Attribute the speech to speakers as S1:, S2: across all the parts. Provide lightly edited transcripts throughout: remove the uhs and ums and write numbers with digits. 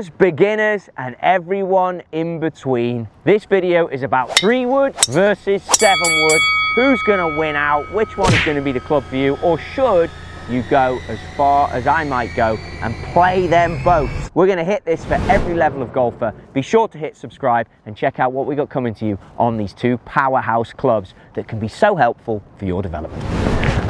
S1: beginners, and everyone in between. This video is about 3-wood versus 7-wood. Who's going to win out? Which one is going to be the club for you? Or should you go as far as I might go and play them both? We're going to hit this for every level of golfer. Be sure to hit subscribe and check out what we got coming to you on these two powerhouse clubs that can be so helpful for your development.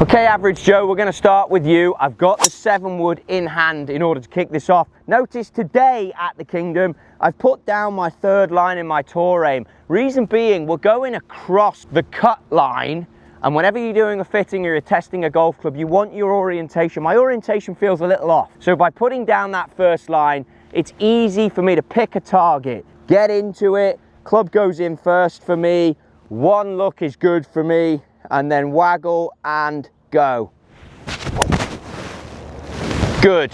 S1: Okay, Average Joe, we're going to start with you. I've got the 7-wood in hand in order to kick this off. Notice today at the Kingdom, I've put down my 3rd line in my tour aim. Reason being, we're going across the cut line, and whenever you're doing a fitting or you're testing a golf club, you want your orientation. My orientation feels a little off. So by putting down that 1st line, it's easy for me to pick a target, get into it, club goes in first for me, one look is good for me, and then waggle and go. Good.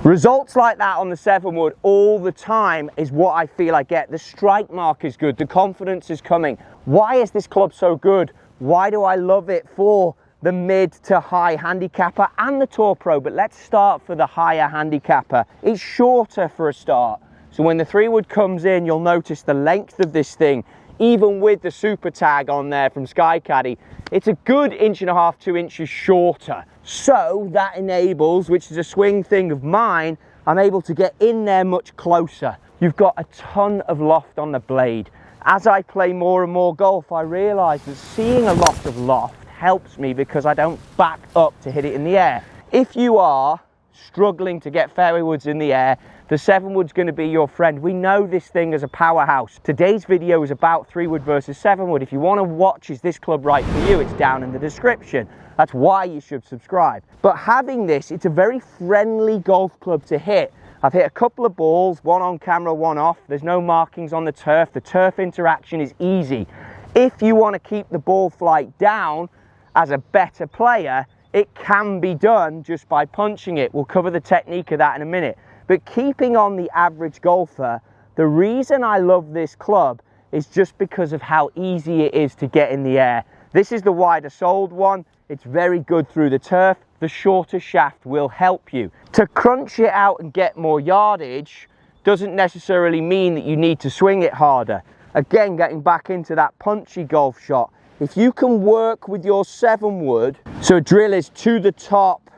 S1: Results like that on the 7-wood all the time is what I feel I get. The strike mark is good, the confidence is coming. Why is this club so good? Why do I love it for the mid to high handicapper and the Tour Pro? But let's start for the higher handicapper. It's shorter for a start. So when the 3-wood comes in, you'll notice the length of this thing, even with the super tag on there from Sky Caddy, it's a good 1.5 to 2 inches shorter. So that enables, which is a swing thing of mine, I'm able to get in there much closer. You've got a ton of loft on the blade. As I play more and more golf, I realise that seeing a lot of loft helps me because I don't back up to hit it in the air. If you are struggling to get fairway woods in the air, the 7-wood's going to be your friend. We know this thing as a powerhouse. Today's video is about 3-wood versus 7-wood. If you want to watch Is This Club Right For You, it's down in the description. That's why you should subscribe. But having this, it's a very friendly golf club to hit. I've hit a couple of balls, one on camera, one off. There's no markings on the turf. The turf interaction is easy. If you want to keep the ball flight down as a better player, it can be done just by punching it. We'll cover the technique of that in a minute. But keeping on the average golfer, the reason I love this club is just because of how easy it is to get in the air. This is the wider soled one. It's very good through the turf. The shorter shaft will help you. To crunch it out and get more yardage doesn't necessarily mean that you need to swing it harder. Again, getting back into that punchy golf shot, if you can work with your 7-wood, so a drill is to the top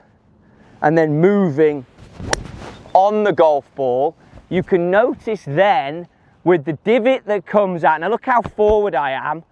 S1: and then moving on the golf ball, you can notice then with the divot that comes out, now look how forward I am,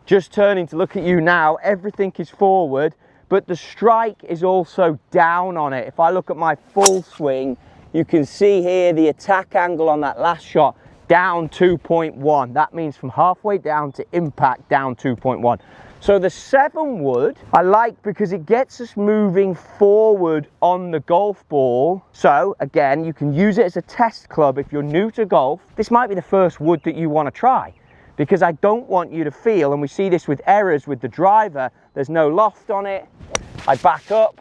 S1: just turning to look at you now, everything is forward, but the strike is also down on it. If I look at my full swing, you can see here the attack angle on that last shot, down 2.1. That means from halfway down to impact, down 2.1. So the 7-wood I like because it gets us moving forward on the golf ball. So again, you can use it as a test club. If you're new to golf, this might be the first wood that you want to try, because I don't want you to feel, and we see this with errors with the driver, there's no loft on it. I back up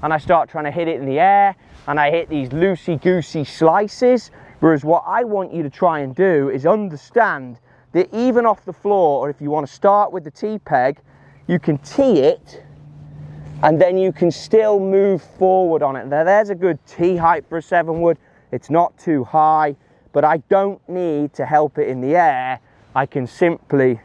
S1: and I start trying to hit it in the air and I hit these loosey-goosey slices. Whereas what I want you to try and do is understand that even off the floor, or if you want to start with the tee peg, you can tee it and then you can still move forward on it. Now there's a good tee height for a 7-wood. It's not too high, but I don't need to help it in the air. I can simply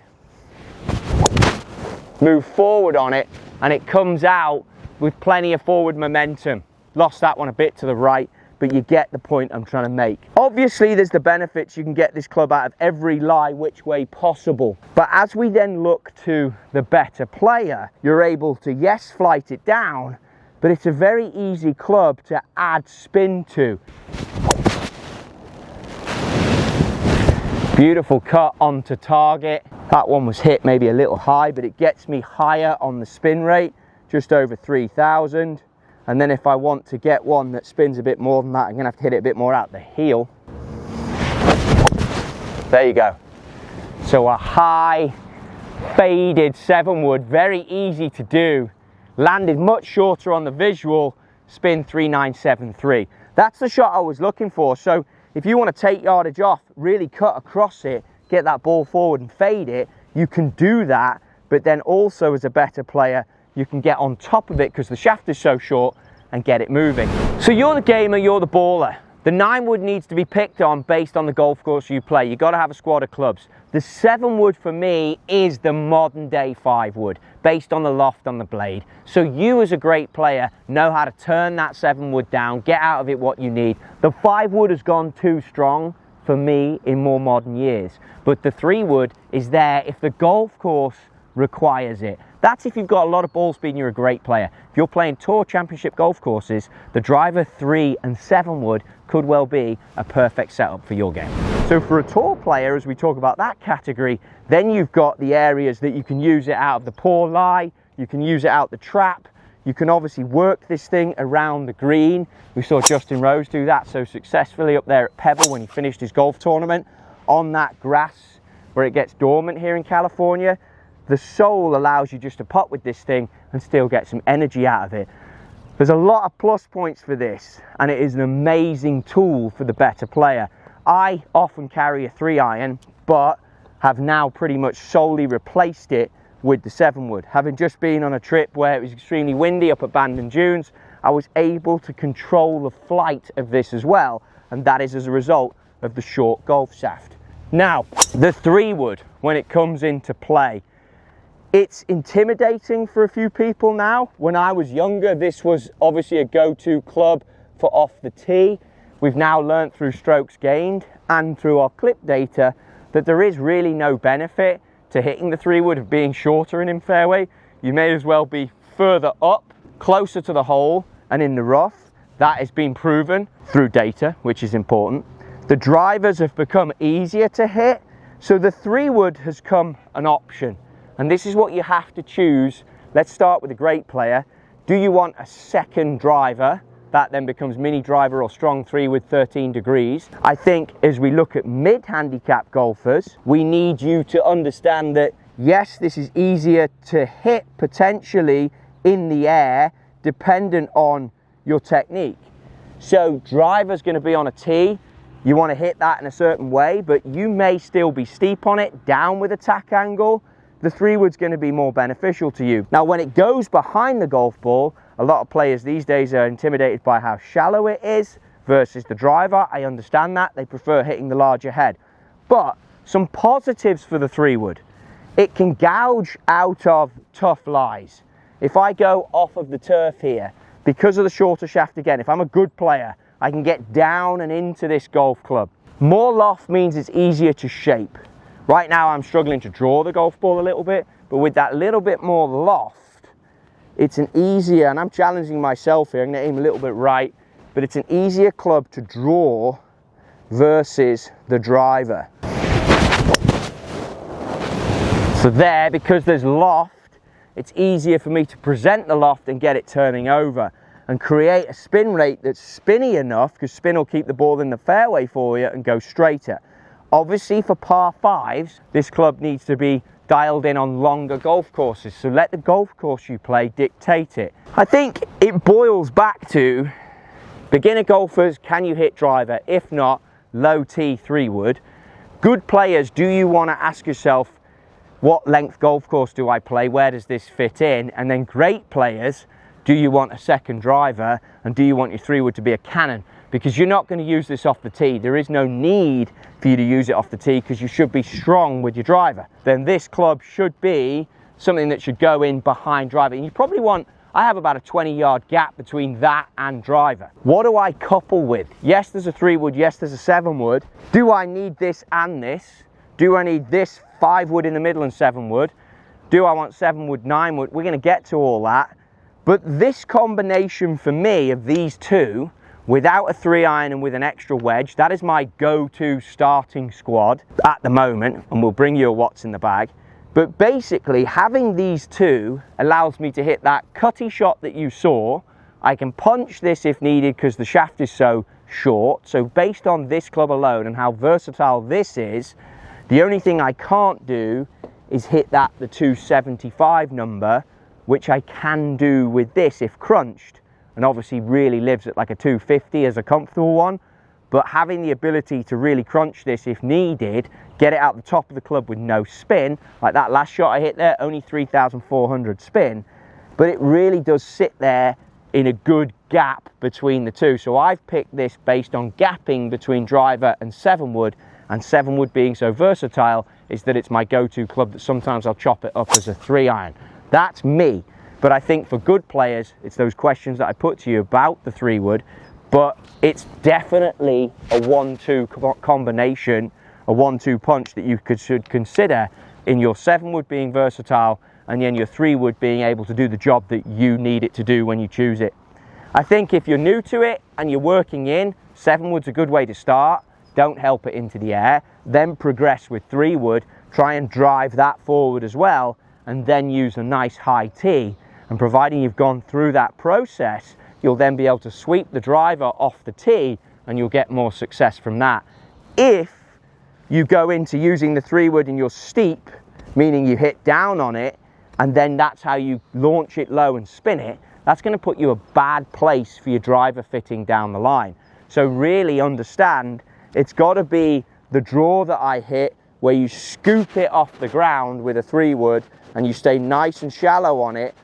S1: move forward on it and it comes out with plenty of forward momentum. Lost that one a bit to the right, but you get the point I'm trying to make. Obviously, there's the benefits. You can get this club out of every lie which way possible. But as we then look to the better player, you're able to, yes, flight it down, but it's a very easy club to add spin to. Beautiful cut onto target. That one was hit maybe a little high, but it gets me higher on the spin rate, just over 3,000. And then if I want to get one that spins a bit more than that, I'm gonna have to hit it a bit more out the heel. There you go. So a high faded 7-wood, very easy to do. Landed much shorter on the visual, spin 3973. That's the shot I was looking for. So if you want to take yardage off, really cut across it, get that ball forward and fade it, you can do that. But then also as a better player, you can get on top of it because the shaft is so short and get it moving. So you're the gamer, you're the baller. The 9 wood needs to be picked on based on the golf course you play. You've got to have a squad of clubs. The 7 wood for me is the modern day 5 wood, based on the loft on the blade. So you as a great player know how to turn that 7 wood down, get out of it what you need. The 5 wood has gone too strong for me in more modern years, but the 3 wood is there if the golf course requires it. That's if you've got a lot of ball speed and you're a great player. If you're playing tour championship golf courses, the driver 3 and 7 wood could well be a perfect setup for your game. So for a tour player, as we talk about that category, then you've got the areas that you can use it out of the poor lie, you can use it out the trap, you can obviously work this thing around the green. We saw Justin Rose do that so successfully up there at Pebble when he finished his golf tournament on that grass where it gets dormant here in California. The sole allows you just to putt with this thing and still get some energy out of it. There's a lot of plus points for this, and it is an amazing tool for the better player. I often carry a 3-iron, but have now pretty much solely replaced it with the 7 wood. Having just been on a trip where it was extremely windy up at Bandon Dunes, I was able to control the flight of this as well, and that is as a result of the short golf shaft. Now, the 3 wood, when it comes into play, it's intimidating for a few people now. When I was younger, this was obviously a go-to club for off the tee. We've now learned through strokes gained and through our clip data that there is really no benefit to hitting the 3 wood of being shorter and in fairway. You may as well be further up, closer to the hole and in the rough. That has been proven through data, which is important. The drivers have become easier to hit, so the 3 wood has come an option. And this is what you have to choose. Let's start with a great player. Do you want a second driver? That then becomes mini driver or strong 3 with 13 degrees. I think as we look at mid-handicap golfers, we need you to understand that yes, this is easier to hit potentially in the air dependent on your technique. So driver's going to be on a tee. You want to hit that in a certain way, but you may still be steep on it, down with a tack angle. The 3 wood's going to be more beneficial to you. Now, when it goes behind the golf ball, a lot of players these days are intimidated by how shallow it is versus the driver. I understand that. They prefer hitting the larger head. But some positives for the 3 wood. It can gouge out of tough lies. If I go off of the turf here, because of the shorter shaft again, if I'm a good player, I can get down and into this golf club. More loft means it's easier to shape. Right now I'm struggling to draw the golf ball a little bit, but with that little bit more loft, it's an easier, and I'm challenging myself here, I'm going to aim a little bit right, but it's an easier club to draw versus the driver. So there, because there's loft, it's easier for me to present the loft and get it turning over and create a spin rate that's spinny enough, because spin will keep the ball in the fairway for you and go straighter. Obviously for par 5s, this club needs to be dialed in on longer golf courses, so let the golf course you play dictate it. I think it boils back to beginner golfers, can you hit driver? If not, low tee 3 wood. Good players, do you want to ask yourself, what length golf course do I play? Where does this fit in? And then great players, do you want a second driver? And do you want your 3 wood to be a cannon? Because you're not going to use this off the tee. There is no need for you to use it off the tee because you should be strong with your driver. Then this club should be something that should go in behind driver. And you probably want, I have about a 20-yard gap between that and driver. What do I couple with? Yes, there's a 3 wood. Yes, there's a 7 wood. Do I need this and this? Do I need this 5 wood in the middle and 7 wood? Do I want 7 wood, 9 wood? We're going to get to all that. But this combination for me of these two, without a 3-iron and with an extra wedge, that is my go-to starting squad at the moment, and we'll bring you a what's in the bag. But basically having these two allows me to hit that cutty shot that you saw. I can punch this if needed because the shaft is so short. So based on this club alone and how versatile this is, the only thing I can't do is hit the 275 number, which I can do with this if crunched, and obviously really lives at like a 250 as a comfortable one. But having the ability to really crunch this if needed, get it out the top of the club with no spin, like that last shot I hit there, only 3,400 spin, but it really does sit there in a good gap between the two. So I've picked this based on gapping between driver and 7-wood, and 7-wood being so versatile is that it's my go-to club that sometimes I'll chop it up as a 3-iron. That's me. But I think for good players, it's those questions that I put to you about the 3-wood, but it's definitely a 1-2 combination, a 1-2 punch that you should consider in your 7-wood being versatile, and then your 3-wood being able to do the job that you need it to do when you choose it. I think if you're new to it and you're working in, 7-wood's a good way to start. Don't help it into the air, then progress with 3-wood, try and drive that forward as well, and then use a nice high tee. And providing you've gone through that process, you'll then be able to sweep the driver off the tee and you'll get more success from that. If you go into using the 3-wood and you're steep, meaning you hit down on it, and then that's how you launch it low and spin it, that's going to put you a bad place for your driver fitting down the line. So really understand, it's got to be the draw that I hit where you scoop it off the ground with a 3-wood and you stay nice and shallow on it.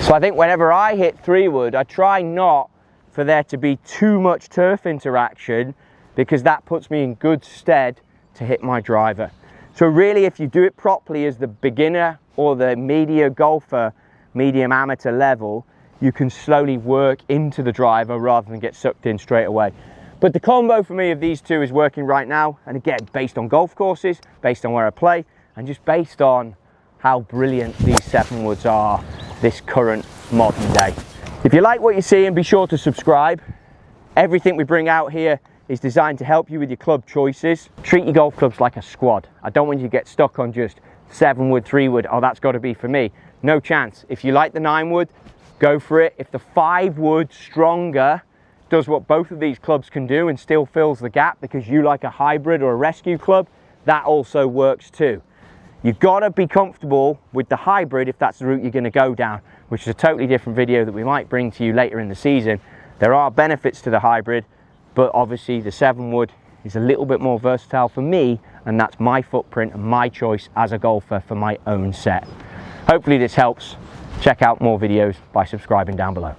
S1: So I think whenever I hit 3-wood, I try not for there to be too much turf interaction, because that puts me in good stead to hit my driver. So really, if you do it properly as the beginner or the medium golfer, medium amateur level, you can slowly work into the driver rather than get sucked in straight away. But the combo for me of these two is working right now, and again, based on golf courses, based on where I play, and just based on how brilliant these 7-woods are this current modern day. If you like what you're seeing, be sure to subscribe. Everything we bring out here is designed to help you with your club choices. Treat your golf clubs like a squad. I don't want you to get stuck on just 7-wood, 3-wood, oh that's got to be for me. No chance. If you like the 9-wood, go for it. If the 5-wood stronger does what both of these clubs can do and still fills the gap because you like a hybrid or a rescue club, that also works too. You've got to be comfortable with the hybrid if that's the route you're going to go down, which is a totally different video that we might bring to you later in the season. There are benefits to the hybrid, but obviously the 7-wood is a little bit more versatile for me, and that's my footprint and my choice as a golfer for my own set. Hopefully this helps. Check out more videos by subscribing down below.